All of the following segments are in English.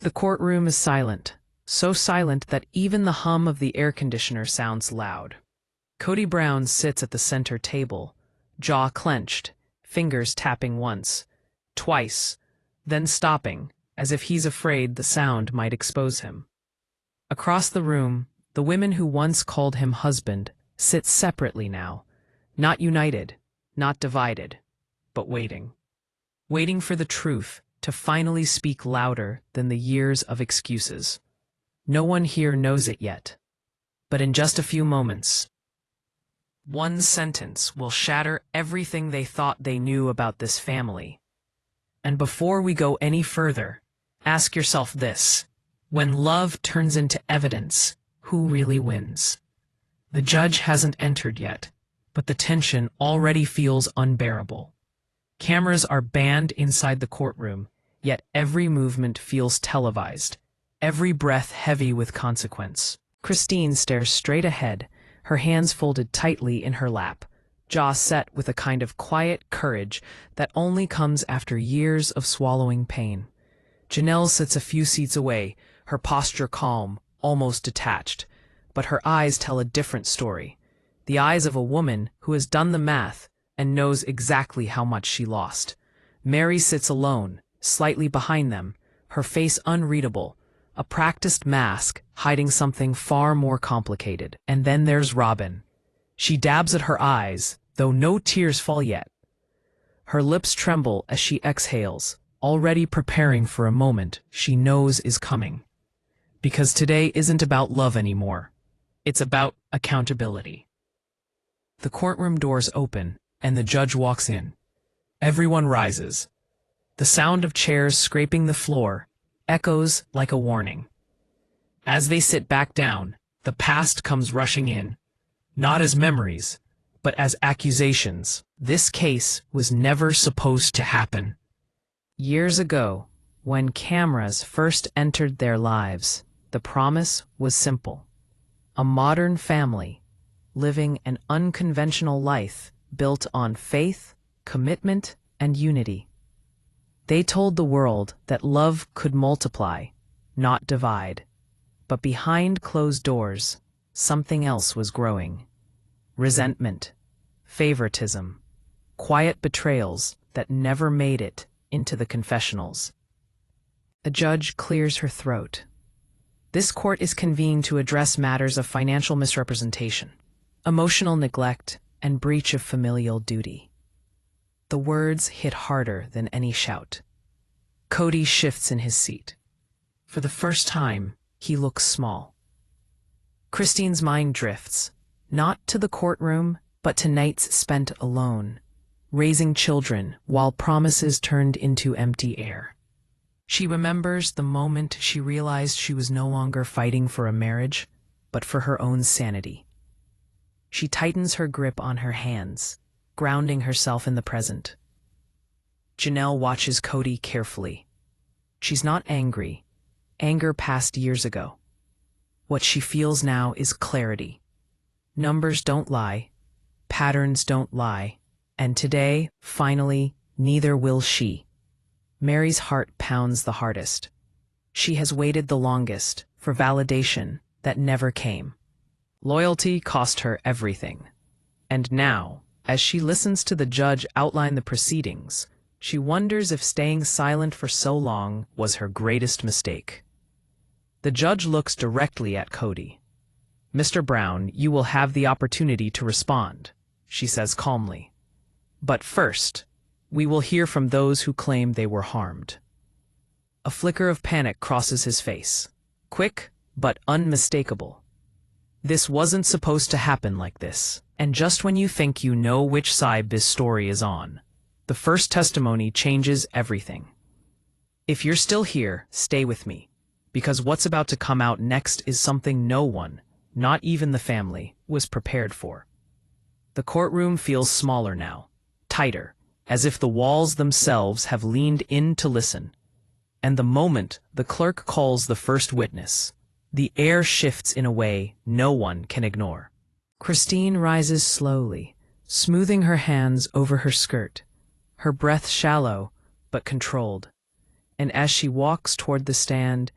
The courtroom is silent, so silent that even the hum of the air conditioner sounds loud. Kody Brown sits at the center table, jaw clenched, fingers tapping once, twice, then stopping, as if he's afraid the sound might expose him. Across the room, the women who once called him husband sit separately now, not united, not divided, but waiting. Waiting for the truth to finally speak louder than the years of excuses. No one here knows it yet, but in just a few moments, one sentence will shatter everything they thought they knew about this family. And before we go any further, ask yourself this: when love turns into evidence, who really wins? The judge hasn't entered yet, but the tension already feels unbearable. Cameras are banned inside the courtroom, yet every movement feels televised, every breath heavy with consequence. Christine stares straight ahead, her hands folded tightly in her lap, jaw set with a kind of quiet courage that only comes after years of swallowing pain. Janelle sits a few seats away, her posture calm, almost detached, but her eyes tell a different story. The eyes of a woman who has done the math and knows exactly how much she lost. Meri sits alone, slightly behind them, her face unreadable, a practiced mask hiding something far more complicated. And then there's Robyn. She dabs at her eyes, though no tears fall yet. Her lips tremble as she exhales, already preparing for a moment she knows is coming. Because today isn't about love anymore. It's about accountability. The courtroom doors open, and the judge walks in. Everyone rises. The sound of chairs scraping the floor echoes like a warning. As they sit back down, the past comes rushing in, not as memories, but as accusations. This case was never supposed to happen. Years ago, when cameras first entered their lives, the promise was simple. A modern family, living an unconventional life built on faith, commitment, and unity. They told the world that love could multiply, not divide. But behind closed doors, something else was growing. Resentment, favoritism, quiet betrayals that never made it into the confessionals. A judge clears her throat. This court is convened to address matters of financial misrepresentation, emotional neglect, and breach of familial duty. The words hit harder than any shout. Kody shifts in his seat. For the first time, he looks small. Christine's mind drifts, not to the courtroom, but to nights spent alone, raising children while promises turned into empty air. She remembers the moment she realized she was no longer fighting for a marriage, but for her own sanity. She tightens her grip on her hands, grounding herself in the present. Janelle watches Kody carefully. She's not angry. Anger passed years ago. What she feels now is clarity. Numbers don't lie. Patterns don't lie. And today, finally, neither will she. Meri's heart pounds the hardest. She has waited the longest for validation that never came. Loyalty cost her everything. And now, as she listens to the judge outline the proceedings, she wonders if staying silent for so long was her greatest mistake. The judge looks directly at Kody. "Mr. Brown, you will have the opportunity to respond," she says calmly. "But first, we will hear from those who claim they were harmed." A flicker of panic crosses his face. Quick, but unmistakable. This wasn't supposed to happen like this. And just when you think you know which side this story is on, the first testimony changes everything. If you're still here, stay with me, because what's about to come out next is something no one, not even the family, was prepared for. The courtroom feels smaller now, tighter, as if the walls themselves have leaned in to listen. And the moment the clerk calls the first witness, the air shifts in a way no one can ignore. Christine rises slowly, smoothing her hands over her skirt, her breath shallow but controlled. And as she walks toward the stand,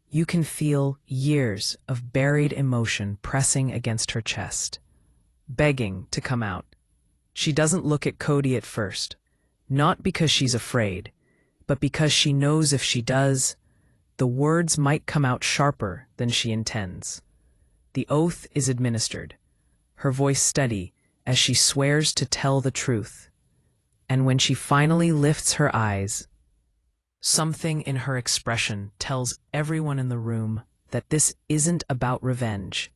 you can feel years of buried emotion pressing against her chest, begging to come out. She doesn't look at Kody at first, not because she's afraid, but because she knows if she does, the words might come out sharper than she intends. The oath is administered, her voice steady as she swears to tell the truth. And when she finally lifts her eyes, something in her expression tells everyone in the room that this isn't about revenge,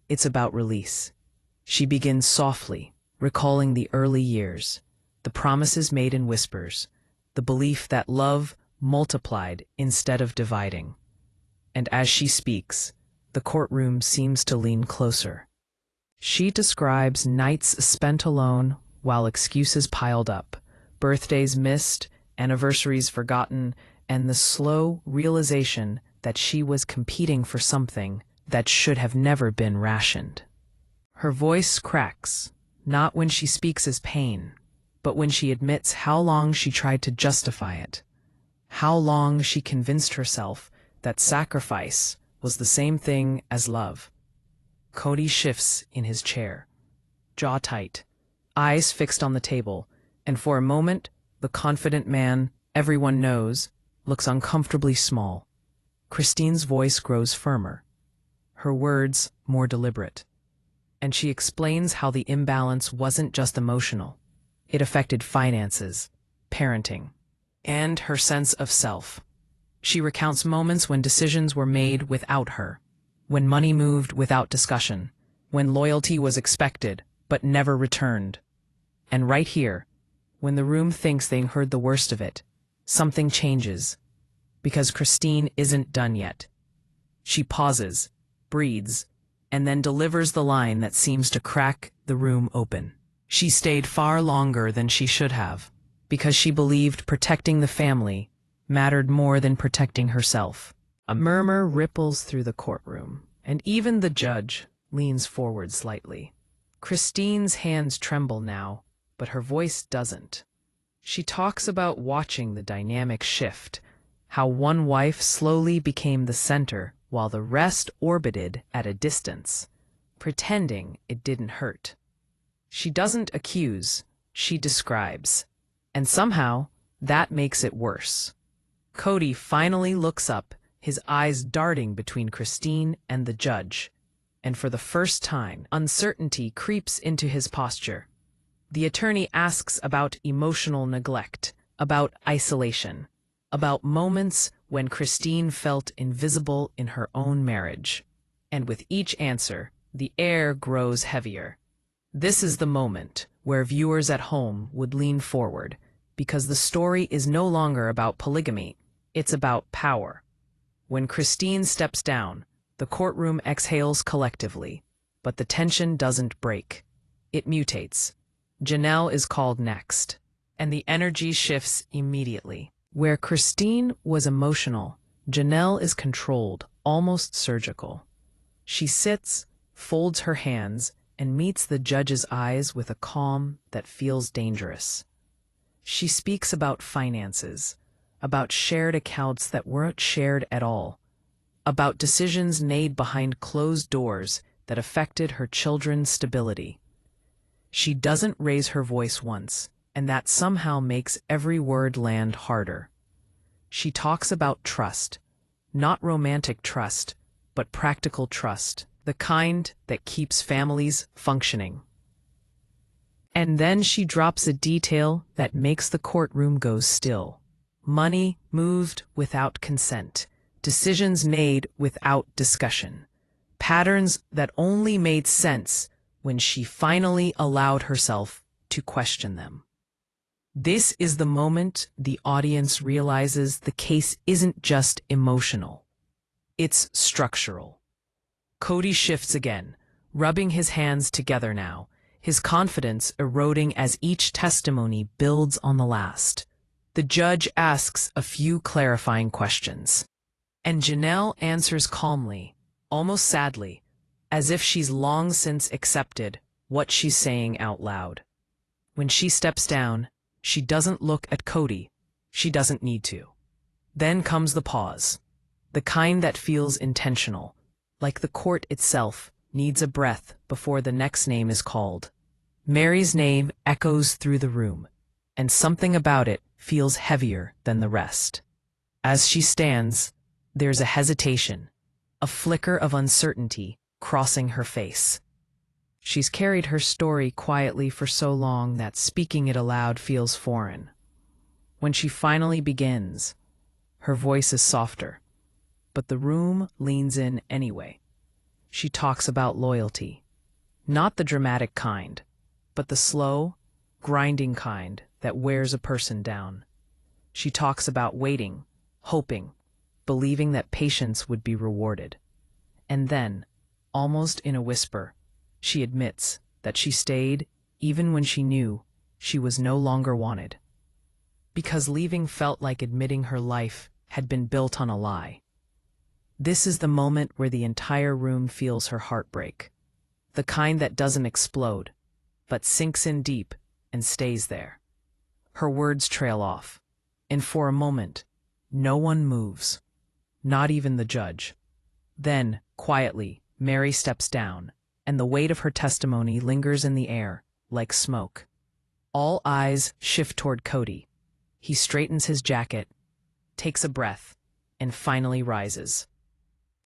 it's about release. She begins softly, recalling the early years, the promises made in whispers, the belief that love multiplied instead of dividing. And as she speaks, the courtroom seems to lean closer. She describes nights spent alone while excuses piled up, birthdays missed, anniversaries forgotten, and the slow realization that she was competing for something that should have never been rationed. Her voice cracks, not when she speaks as pain, but when she admits how long she tried to justify it, how long she convinced herself that sacrifice was the same thing as love. Kody shifts in his chair, jaw tight, eyes fixed on the table, and for a moment, the confident man everyone knows looks uncomfortably small. Christine's voice grows firmer, her words more deliberate, and she explains how the imbalance wasn't just emotional. It affected finances, parenting, and her sense of self. She recounts moments when decisions were made without her, when money moved without discussion, when loyalty was expected but never returned. And right here, when the room thinks they heard the worst of it, something changes, because Christine isn't done yet. She pauses, breathes, and then delivers the line that seems to crack the room open. She stayed far longer than she should have, because she believed protecting the family mattered more than protecting herself. A murmur ripples through the courtroom, and even the judge leans forward slightly. Christine's hands tremble now, but her voice doesn't. She talks about watching the dynamic shift, how one wife slowly became the center while the rest orbited at a distance, pretending it didn't hurt. She doesn't accuse, she describes, and somehow that makes it worse. Kody finally looks up, his eyes darting between Christine and the judge, and for the first time, uncertainty creeps into his posture. The attorney asks about emotional neglect, about isolation, about moments when Christine felt invisible in her own marriage. And with each answer, the air grows heavier. This is the moment where viewers at home would lean forward, because the story is no longer about polygamy, it's about power. When Christine steps down, the courtroom exhales collectively, but the tension doesn't break. It mutates. Janelle is called next, and the energy shifts immediately. Where Christine was emotional, Janelle is controlled, almost surgical. She sits, folds her hands, and meets the judge's eyes with a calm that feels dangerous. She speaks about finances, about shared accounts that weren't shared at all, about decisions made behind closed doors that affected her children's stability. She doesn't raise her voice once, and that somehow makes every word land harder. She talks about trust, not romantic trust, but practical trust, the kind that keeps families functioning. And then she drops a detail that makes the courtroom go still. Money moved without consent, decisions made without discussion, patterns that only made sense when she finally allowed herself to question them. This is the moment the audience realizes the case isn't just emotional, it's structural. Kody shifts again, rubbing his hands together now, his confidence eroding as each testimony builds on the last. The judge asks a few clarifying questions, and Janelle answers calmly, almost sadly, as if she's long since accepted what she's saying out loud. When she steps down, she doesn't look at Kody. She doesn't need to. Then comes the pause, the kind that feels intentional, like the court itself needs a breath before the next name is called. Meri's name echoes through the room, and something about it feels heavier than the rest. As she stands, there's a hesitation, a flicker of uncertainty crossing her face. She's carried her story quietly for so long that speaking it aloud feels foreign. When she finally begins, her voice is softer, but the room leans in anyway. She talks about loyalty, not the dramatic kind, but the slow, grinding kind that wears a person down. She talks about waiting, hoping, believing that patience would be rewarded. And then, almost in a whisper, she admits that she stayed even when she knew she was no longer wanted. Because leaving felt like admitting her life had been built on a lie. This is the moment where the entire room feels her heartbreak, the kind that doesn't explode, but sinks in deep and stays there. Her words trail off, and for a moment, no one moves, not even the judge. Then, quietly, Meri steps down, and the weight of her testimony lingers in the air, like smoke. All eyes shift toward Kody. He straightens his jacket, takes a breath, and finally rises.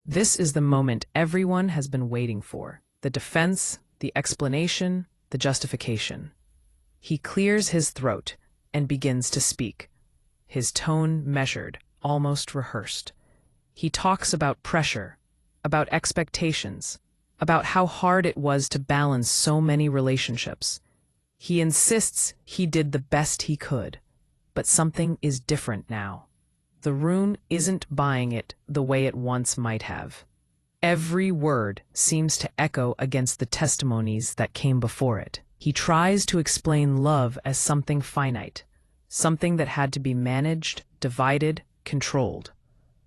This is the moment everyone has been waiting for: the defense, the explanation, the justification. He clears his throat and begins to speak, his tone measured, almost rehearsed. He talks about pressure, about expectations, about how hard it was to balance so many relationships. He insists he did the best he could, but something is different now. The room isn't buying it the way it once might have. Every word seems to echo against the testimonies that came before it. He tries to explain love as something finite, something that had to be managed, divided, controlled.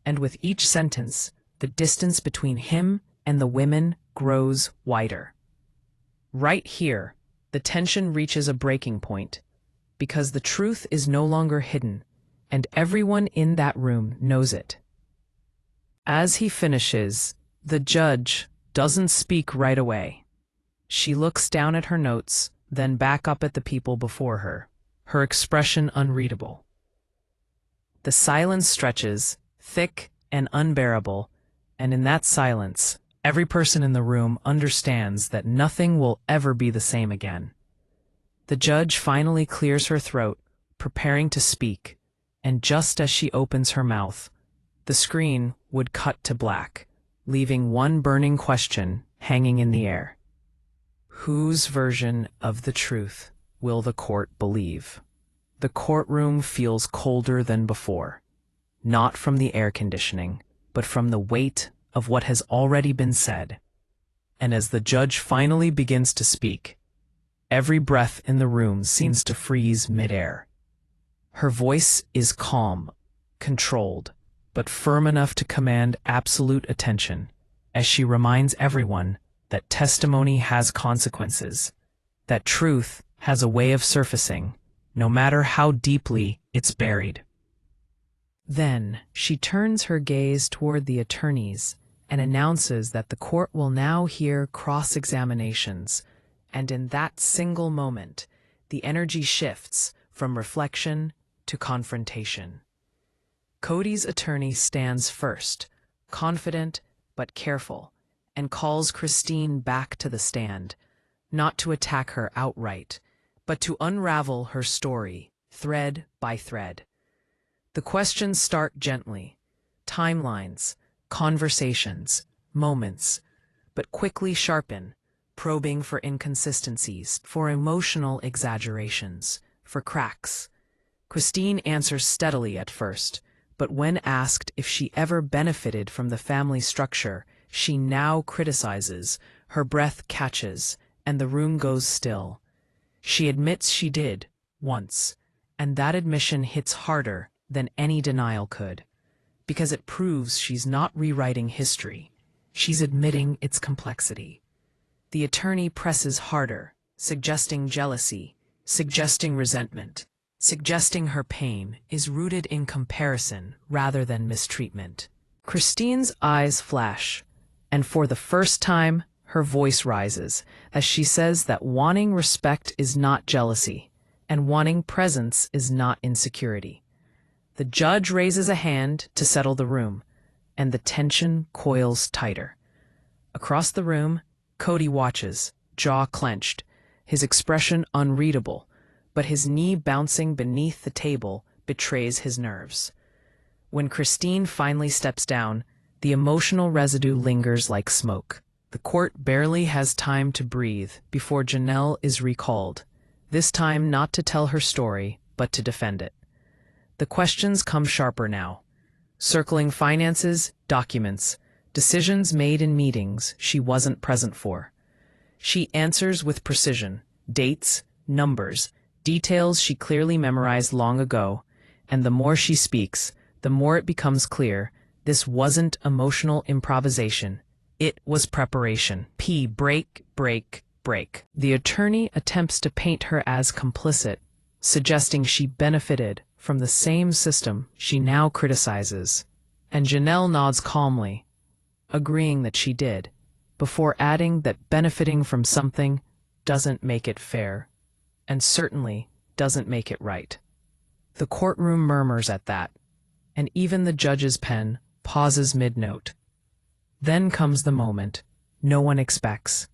And with each sentence, the distance between him and the women grows wider. Right here, the tension reaches a breaking point, because the truth is no longer hidden, and everyone in that room knows it. As he finishes, the judge doesn't speak right away. She looks down at her notes, then back up at the people before her, her expression unreadable. The silence stretches, thick and unbearable, and in that silence, every person in the room understands that nothing will ever be the same again. The judge finally clears her throat, preparing to speak, and just as she opens her mouth, the screen would cut to black, leaving one burning question hanging in the air. Whose version of the truth will the court believe? The courtroom feels colder than before, not from the air conditioning, but from the weight of what has already been said. And as the judge finally begins to speak, every breath in the room seems to freeze midair. Her voice is calm, controlled, but firm enough to command absolute attention, as she reminds everyone that testimony has consequences, that truth has a way of surfacing, no matter how deeply it's buried. Then she turns her gaze toward the attorneys and announces that the court will now hear cross-examinations, and in that single moment, the energy shifts from reflection to confrontation. Kody's attorney stands first, confident but careful, and calls Christine back to the stand, not to attack her outright, but to unravel her story, thread by thread. The questions start gently: timelines, conversations, moments, but quickly sharpen, probing for inconsistencies, for emotional exaggerations, for cracks. Christine answers steadily at first, but when asked if she ever benefited from the family structure she now criticizes, her breath catches, and the room goes still. She admits she did, once, and that admission hits harder than any denial could, because it proves she's not rewriting history, she's admitting its complexity. The attorney presses harder, suggesting jealousy, suggesting resentment, suggesting her pain is rooted in comparison rather than mistreatment. Christine's eyes flash, and for the first time, her voice rises as she says that wanting respect is not jealousy, and wanting presence is not insecurity. The judge raises a hand to settle the room, and the tension coils tighter. Across the room, Kody watches, jaw clenched, his expression unreadable, but his knee bouncing beneath the table betrays his nerves. When Christine finally steps down, the emotional residue lingers like smoke. The court barely has time to breathe before Janelle is recalled, this time not to tell her story, but to defend it. The questions come sharper now, circling finances, documents, decisions made in meetings she wasn't present for. She answers with precision, dates, numbers, details she clearly memorized long ago, and the more she speaks, the more it becomes clear this wasn't emotional improvisation. It was preparation. Break. The attorney attempts to paint her as complicit, suggesting she benefited from the same system she now criticizes, and Janelle nods calmly, agreeing that she did, before adding that benefiting from something doesn't make it fair, and certainly doesn't make it right. The courtroom murmurs at that, and even the judge's pen pauses mid-note. Then comes the moment no one expects.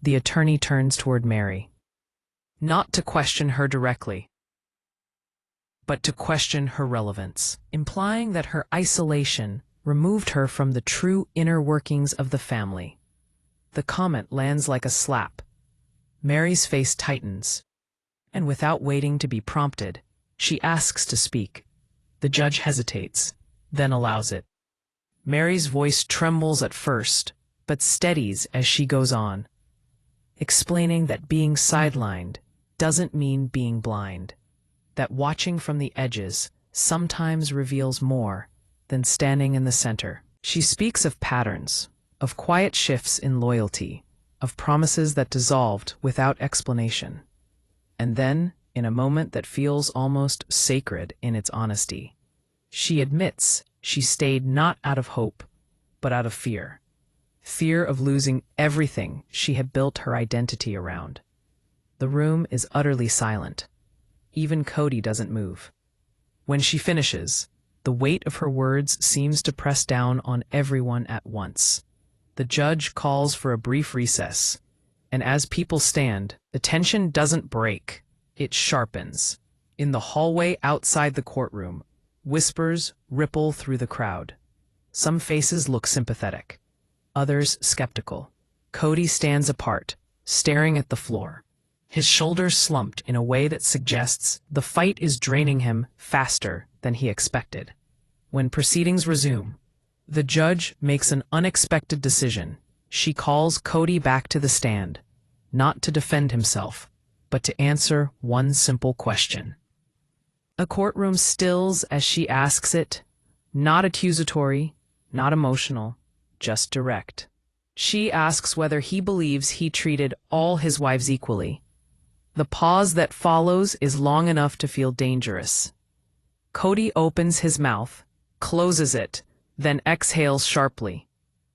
The attorney turns toward Meri, not to question her directly, but to question her relevance, implying that her isolation removed her from the true inner workings of the family. The comment lands like a slap. Meri's face tightens, and without waiting to be prompted, she asks to speak. The judge hesitates, then allows it. Meri's voice trembles at first, but steadies as she goes on, explaining that being sidelined doesn't mean being blind, that watching from the edges sometimes reveals more than standing in the center. She speaks of patterns, of quiet shifts in loyalty, of promises that dissolved without explanation. And then, in a moment that feels almost sacred in its honesty, she admits she stayed not out of hope, but out of fear. Fear of losing everything she had built her identity around. The room is utterly silent. Even Kody doesn't move. When she finishes, the weight of her words seems to press down on everyone at once. The judge calls for a brief recess, and as people stand, the tension doesn't break, it sharpens. In the hallway outside the courtroom, whispers ripple through the crowd. Some faces look sympathetic, others skeptical. Kody stands apart, staring at the floor, his shoulders slumped in a way that suggests the fight is draining him faster than he expected. When proceedings resume, the judge makes an unexpected decision. She calls Kody back to the stand, not to defend himself, but to answer one simple question. The courtroom stills as she asks it, not accusatory, not emotional, just direct. She asks whether he believes he treated all his wives equally. The pause that follows is long enough to feel dangerous. Kody opens his mouth, closes it, then exhales sharply.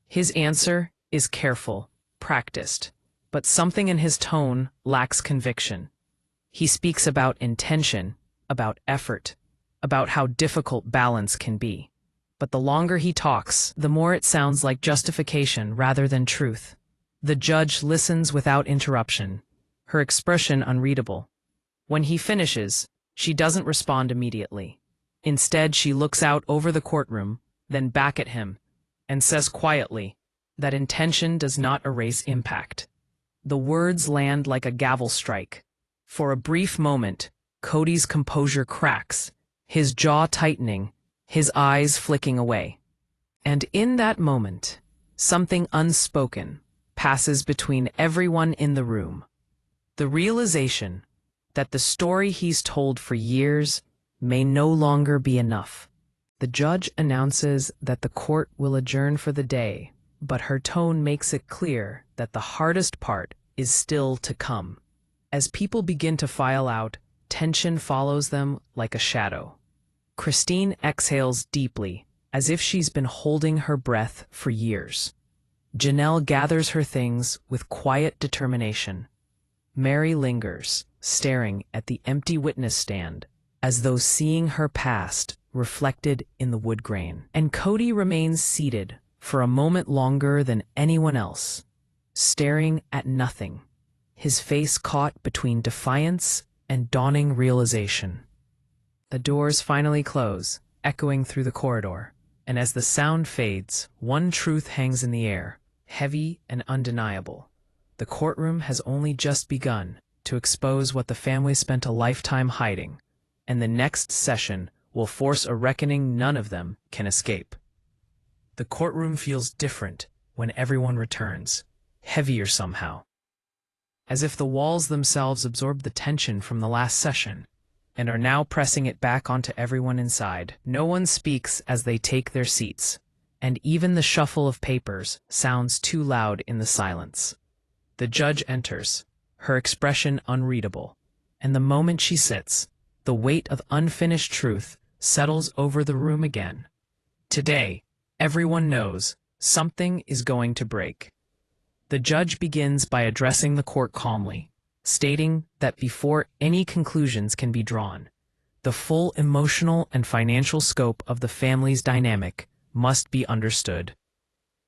His answer is careful, practiced, but something in his tone lacks conviction. He speaks about intention, about effort, about how difficult balance can be. But the longer he talks, the more it sounds like justification rather than truth. The judge listens without interruption, her expression unreadable. When he finishes, she doesn't respond immediately. Instead, she looks out over the courtroom, then back at him, and says quietly that intention does not erase impact. The words land like a gavel strike. For a brief moment, Kody's composure cracks, his jaw tightening, his eyes flicking away. And in that moment, something unspoken passes between everyone in the room. The realization that the story he's told for years may no longer be enough. The judge announces that the court will adjourn for the day, but her tone makes it clear that the hardest part is still to come. As people begin to file out, Tension follows them like a shadow. Christine exhales deeply, as if she's been holding her breath for years. Janelle gathers her things with quiet determination. Meri lingers, staring at the empty witness stand, as though seeing her past reflected in the wood grain. And Kody remains seated for a moment longer than anyone else, staring at nothing, his face caught between defiance and dawning realization. The doors finally close, echoing through the corridor, and as the sound fades, one truth hangs in the air, heavy and undeniable. The courtroom has only just begun to expose what the family spent a lifetime hiding, and the next session will force a reckoning none of them can escape. The courtroom feels different when everyone returns, heavier somehow, as if the walls themselves absorbed the tension from the last session and are now pressing it back onto everyone inside. No one speaks as they take their seats, and even the shuffle of papers sounds too loud in the silence. The judge enters, her expression unreadable, and the moment she sits, the weight of unfinished truth settles over the room again. Today, everyone knows something is going to break. The judge begins by addressing the court calmly, stating that before any conclusions can be drawn, the full emotional and financial scope of the family's dynamic must be understood.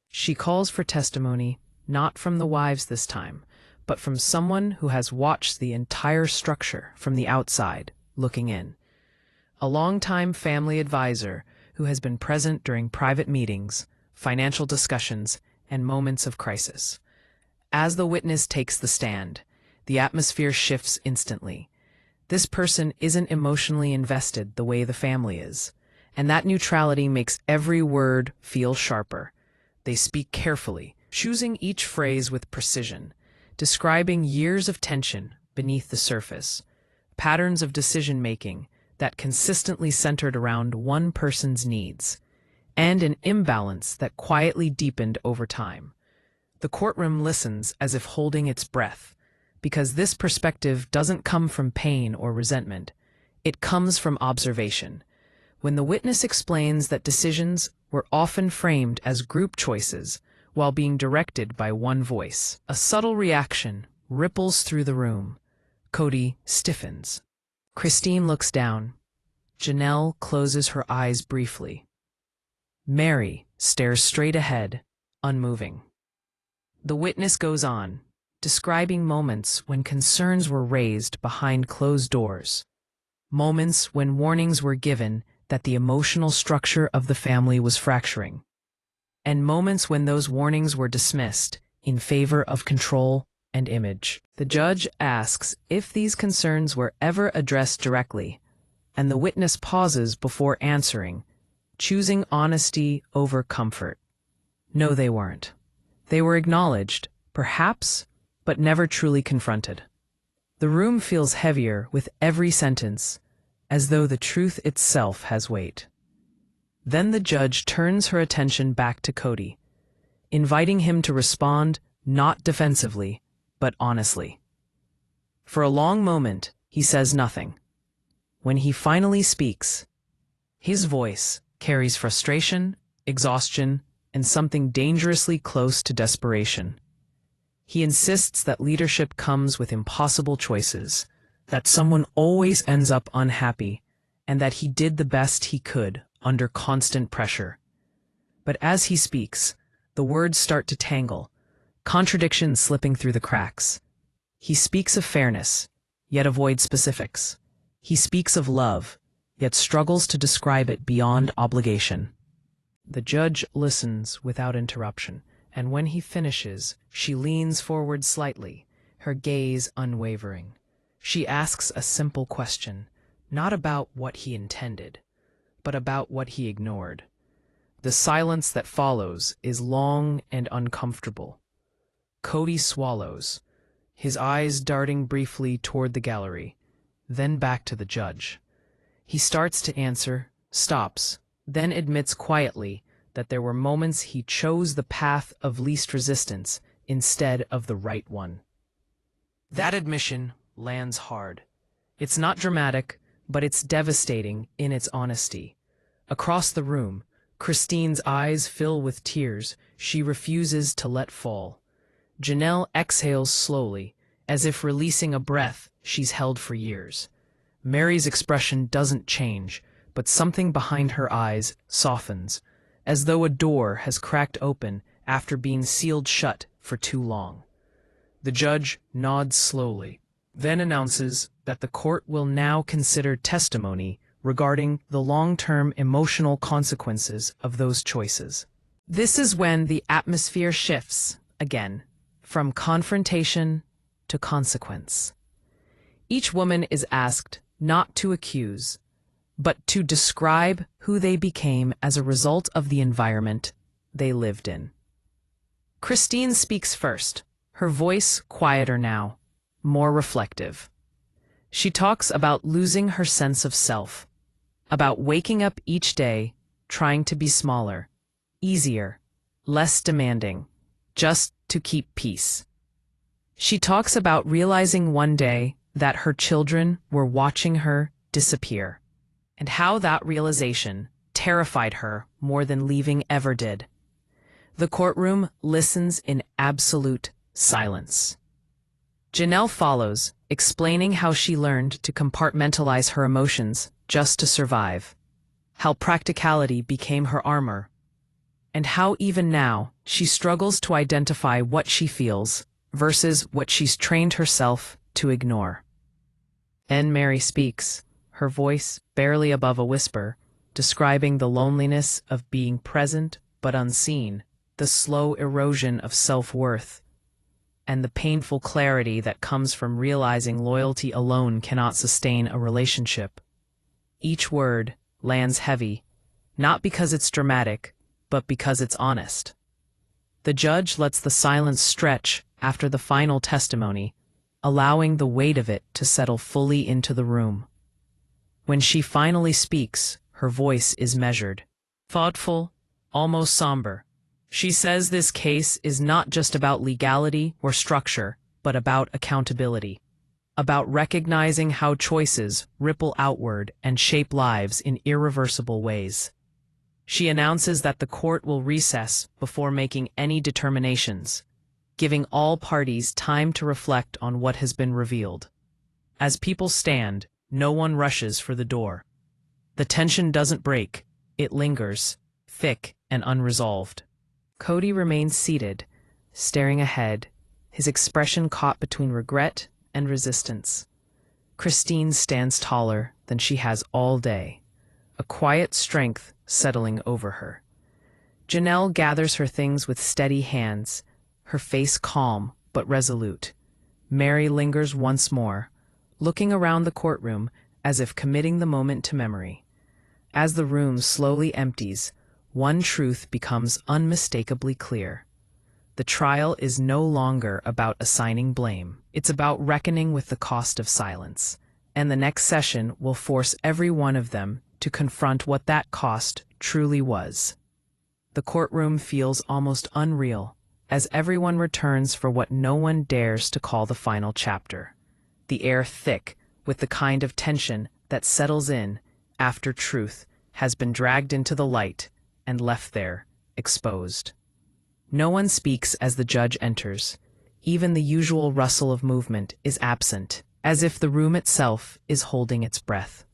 She calls for testimony, not from the wives this time, but from someone who has watched the entire structure from the outside, looking in. A longtime family advisor who has been present during private meetings, financial discussions, and moments of crisis. As the witness takes the stand, the atmosphere shifts instantly. This person isn't emotionally invested the way the family is, and that neutrality makes every word feel sharper. They speak carefully, choosing each phrase with precision, describing years of tension beneath the surface, patterns of decision-making that consistently centered around one person's needs, and an imbalance that quietly deepened over time. The courtroom listens as if holding its breath, because this perspective doesn't come from pain or resentment. It comes from observation. When the witness explains that decisions were often framed as group choices while being directed by one voice, a subtle reaction ripples through the room. Kody stiffens. Christine looks down. Janelle closes her eyes briefly. Meri stares straight ahead, unmoving. The witness goes on, describing moments when concerns were raised behind closed doors, moments when warnings were given that the emotional structure of the family was fracturing, and moments when those warnings were dismissed in favor of control and image. The judge asks if these concerns were ever addressed directly, and the witness pauses before answering, choosing honesty over comfort. No, they weren't. They were acknowledged, perhaps, but never truly confronted. The room feels heavier with every sentence, as though the truth itself has weight. Then the judge turns her attention back to Kody, inviting him to respond not defensively, but honestly. For a long moment, he says nothing. When he finally speaks, his voice carries frustration, exhaustion, and something dangerously close to desperation. He insists that leadership comes with impossible choices, that someone always ends up unhappy, and that he did the best he could under constant pressure. But as he speaks, the words start to tangle, contradictions slipping through the cracks. He speaks of fairness, yet avoids specifics. He speaks of love, yet struggles to describe it beyond obligation. The judge listens without interruption, and when he finishes, she leans forward slightly, her gaze unwavering. She asks a simple question, not about what he intended, but about what he ignored. The silence that follows is long and uncomfortable. Kody swallows, his eyes darting briefly toward the gallery, then back to the judge. He starts to answer, stops, then admits quietly that there were moments he chose the path of least resistance instead of the right one. That admission lands hard, It's not dramatic, but it's devastating in its honesty. Across the room, Christine's eyes fill with tears she refuses to let fall. Janelle exhales slowly, as if releasing a breath she's held for years. Meri's expression doesn't change, but something behind her eyes softens, as though a door has cracked open after being sealed shut for too long. The judge nods slowly, then announces that the court will now consider testimony regarding the long-term emotional consequences of those choices. This is when the atmosphere shifts, again, from confrontation to consequence. Each woman is asked not to accuse, but to describe who they became as a result of the environment they lived in. Christine speaks first, her voice quieter now, more reflective. She talks about losing her sense of self, about waking up each day trying to be smaller, easier, less demanding, just to keep peace. She talks about realizing one day that her children were watching her disappear, and how that realization terrified her more than leaving ever did. The courtroom listens in absolute silence. Janelle follows, explaining how she learned to compartmentalize her emotions just to survive, how practicality became her armor, and how even now she struggles to identify what she feels versus what she's trained herself to ignore. And Meri speaks, her voice barely above a whisper, describing the loneliness of being present but unseen, the slow erosion of self-worth, and the painful clarity that comes from realizing loyalty alone cannot sustain a relationship. Each word lands heavy, not because it's dramatic, but because it's honest. The judge lets the silence stretch after the final testimony, allowing the weight of it to settle fully into the room. When she finally speaks, her voice is measured, thoughtful, almost somber. She says this case is not just about legality or structure, but about accountability, about recognizing how choices ripple outward and shape lives in irreversible ways. She announces that the court will recess before making any determinations, giving all parties time to reflect on what has been revealed. As people stand, no one rushes for the door. The tension doesn't break, it lingers, thick and unresolved. Kody remains seated, staring ahead, his expression caught between regret and resistance. Christine stands taller than she has all day, a quiet strength settling over her. Janelle gathers her things with steady hands, her face calm but resolute. Meri lingers once more, looking around the courtroom as if committing the moment to memory. As the room slowly empties, one truth becomes unmistakably clear. The trial is no longer about assigning blame. It's about reckoning with the cost of silence. And the next session will force every one of them to confront what that cost truly was. The courtroom feels almost unreal as everyone returns for what no one dares to call the final chapter. The air thick with the kind of tension that settles in after truth has been dragged into the light and left there, exposed. No one speaks as the judge enters. Even the usual rustle of movement is absent, as if the room itself is holding its breath.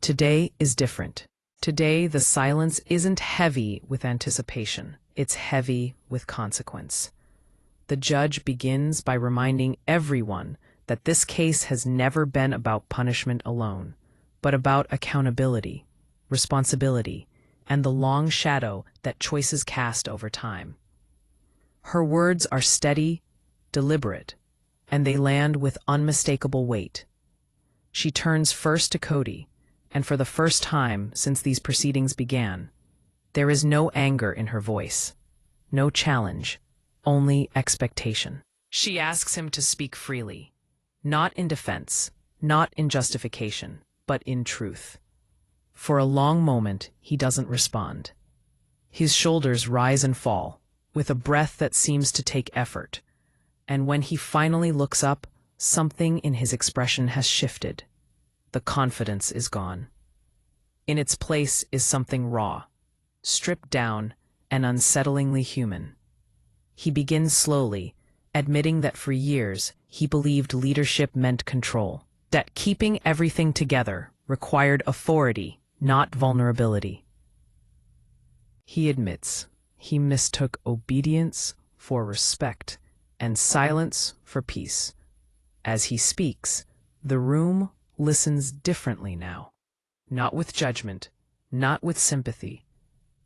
Today is different. Today, the silence isn't heavy with anticipation. It's heavy with consequence. The judge begins by reminding everyone that this case has never been about punishment alone, but about accountability, responsibility, and the long shadow that choices cast over time. Her words are steady, deliberate, and they land with unmistakable weight. She turns first to Kody, and for the first time since these proceedings began, there is no anger in her voice, no challenge, only expectation. She asks him to speak freely, not in defense, not in justification, but in truth. For a long moment, he doesn't respond. His shoulders rise and fall, with a breath that seems to take effort, and when he finally looks up, something in his expression has shifted. the confidence is gone. In its place is something raw, stripped down, and unsettlingly human. He begins slowly, admitting that for years he believed leadership meant control, that keeping everything together required authority, not vulnerability. He admits he mistook obedience for respect and silence for peace. As he speaks, the room listens differently now, not with judgment, not with sympathy,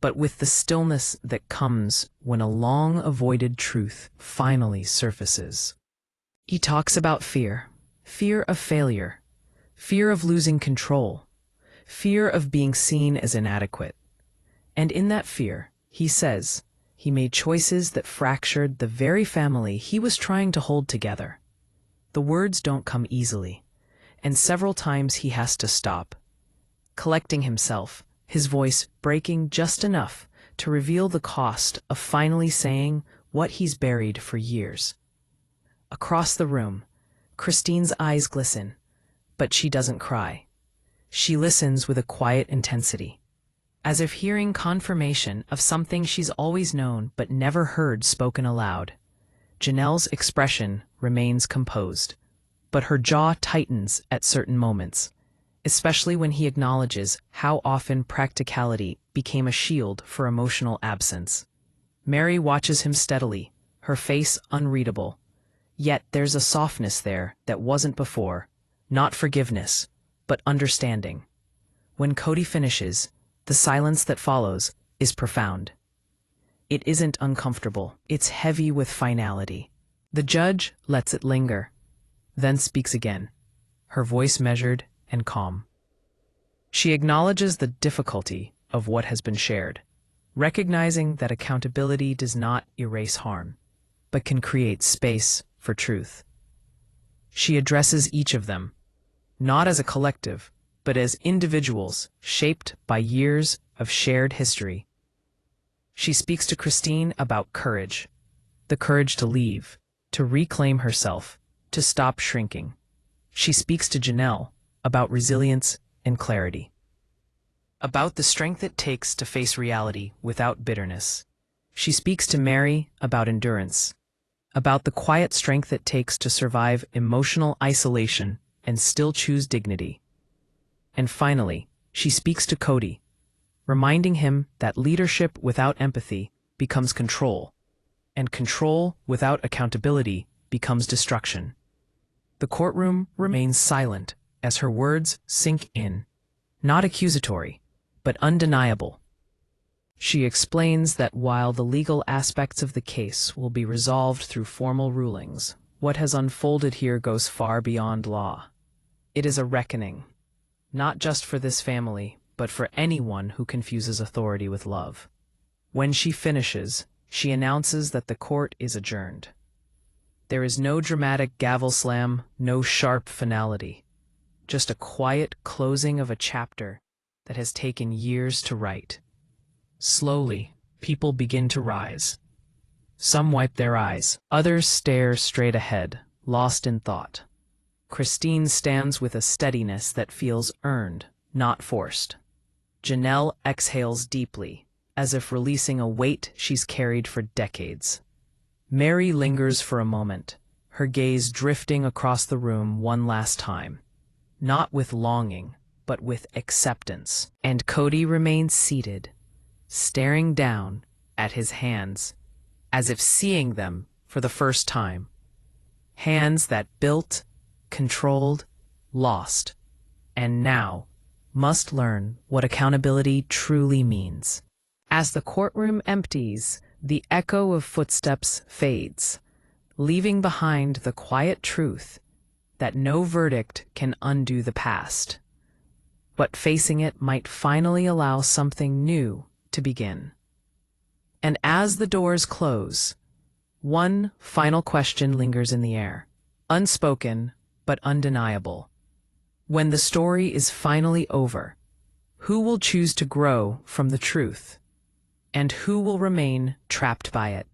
but with the stillness that comes when a long-avoided truth finally surfaces. He talks about fear, fear of failure, fear of losing control, fear of being seen as inadequate. And in that fear, he says, he made choices that fractured the very family he was trying to hold together. The words don't come easily, and several times he has to stop, collecting himself, his voice breaking just enough to reveal the cost of finally saying what he's buried for years. Across the room, Christine's eyes glisten, but she doesn't cry. She listens with a quiet intensity, as if hearing confirmation of something she's always known but never heard spoken aloud. Janelle's expression remains composed, but her jaw tightens at certain moments, especially when he acknowledges how often practicality became a shield for emotional absence. Meri watches him steadily, her face unreadable. Yet there's a softness there that wasn't before, not forgiveness, but understanding. When Kody finishes, the silence that follows is profound. It isn't uncomfortable, it's heavy with finality. The judge lets it linger, then speaks again, her voice measured and calm. She acknowledges the difficulty of what has been shared, recognizing that accountability does not erase harm, but can create space for truth. She addresses each of them, not as a collective, but as individuals shaped by years of shared history. She speaks to Christine about courage, the courage to leave, to reclaim herself, to stop shrinking. She speaks to Janelle about resilience and clarity, about the strength it takes to face reality without bitterness. She speaks to Meri about endurance, about the quiet strength it takes to survive emotional isolation and still choose dignity. And finally, she speaks to Kody, reminding him that leadership without empathy becomes control, and control without accountability becomes destruction. The courtroom remains silent as her words sink in, not accusatory, but undeniable. She explains that while the legal aspects of the case will be resolved through formal rulings, what has unfolded here goes far beyond law. It is a reckoning, not just for this family, but for anyone who confuses authority with love. When she finishes, she announces that the court is adjourned. There is no dramatic gavel slam, no sharp finality, just a quiet closing of a chapter that has taken years to write. Slowly, people begin to rise. Some wipe their eyes, others stare straight ahead, lost in thought. Christine stands with a steadiness that feels earned, not forced. Janelle exhales deeply, as if releasing a weight she's carried for decades. Meri lingers for a moment, her gaze drifting across the room one last time, not with longing, but with acceptance. And Kody remains seated, staring down at his hands, as if seeing them for the first time. Hands that built, controlled, lost, and now must learn what accountability truly means. As the courtroom empties, the echo of footsteps fades, leaving behind the quiet truth that no verdict can undo the past. But facing it might finally allow something new to begin. And as the doors close, one final question lingers in the air, unspoken but undeniable. When the story is finally over, who will choose to grow from the truth, and who will remain trapped by it?